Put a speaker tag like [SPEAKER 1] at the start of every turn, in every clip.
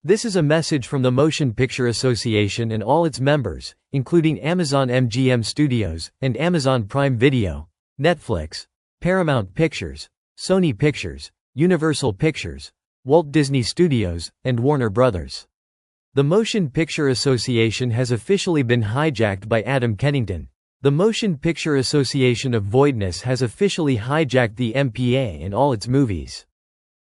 [SPEAKER 1] This is a message from the Motion Picture Association and all its members, including Amazon MGM Studios, and Amazon Prime Video, Netflix, Paramount Pictures, Sony Pictures, Universal Pictures, Walt Disney Studios, and Warner Brothers. The Motion Picture Association has officially been hijacked by Adam Kennington. The Motion Picture Association of Voidness has officially hijacked the MPA and all its movies.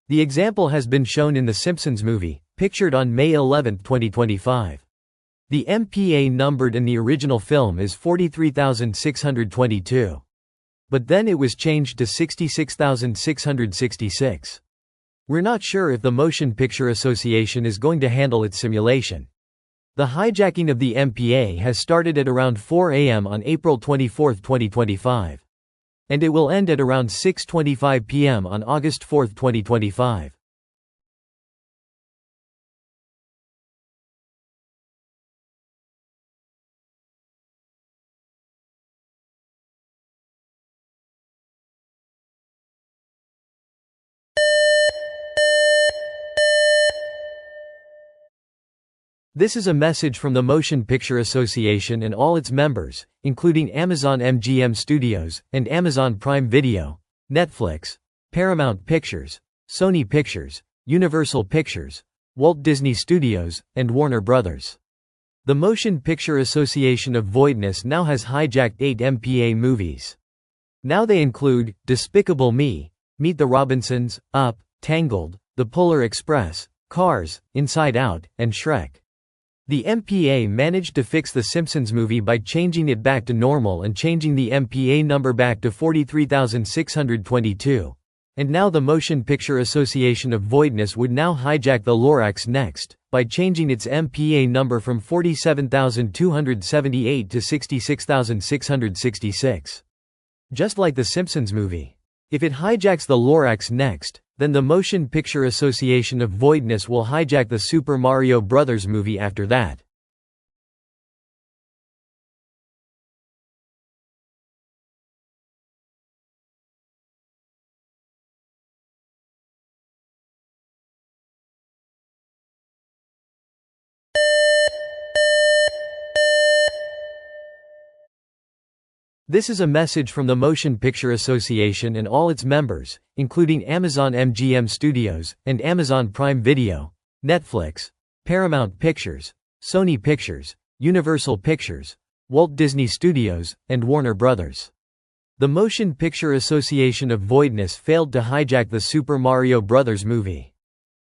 [SPEAKER 1] The example has been shown in The Simpsons movie, pictured on May 11, 2025. The MPA numbered in the original film is 43,622. But then it was changed to 66,666. We're not sure if the Motion Picture Association is going to handle its simulation. The hijacking of the MPA has started at around 4 a.m. on April 24, 2025. And it will end at around 6:25 p.m. on August 4, 2025. This is a message from the Motion Picture Association and all its members, including Amazon MGM Studios, and Amazon Prime Video, Netflix, Paramount Pictures, Sony Pictures, Universal Pictures, Walt Disney Studios, and Warner Brothers. The Motion Picture Association of Voidness now has hijacked 8 MPA movies. Now they include Despicable Me, Meet the Robinsons, Up, Tangled, The Polar Express, Cars, Inside Out, and Shrek. The MPA managed to fix the Simpsons movie by changing it back to normal and changing the MPA number back to 43,622. And now the Motion Picture Association of Voidness would now hijack the Lorax next, by changing its MPA number from 47,278 to 66,666. Just like the Simpsons movie. If it hijacks the Lorax next, then the Motion Picture Association of Voidness will hijack the Super Mario Bros. Movie after that. This is a message from the Motion Picture Association and all its members, including Amazon MGM Studios, and Amazon Prime Video, Netflix, Paramount Pictures, Sony Pictures, Universal Pictures, Walt Disney Studios, and Warner Brothers. The Motion Picture Association of Voidness failed to hijack the Super Mario Bros. Movie.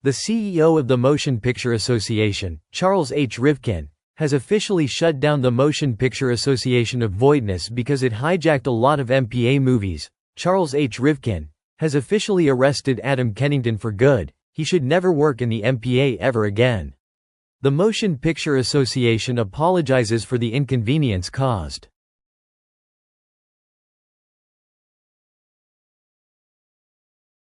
[SPEAKER 1] The CEO of the Motion Picture Association, Charles H. Rivkin, has officially shut down the Motion Picture Association of Voidness because it hijacked a lot of MPA movies. Charles H. Rivkin has officially arrested Adam Kennington for good. He should never work in the MPA ever again. The Motion Picture Association apologizes for the inconvenience caused.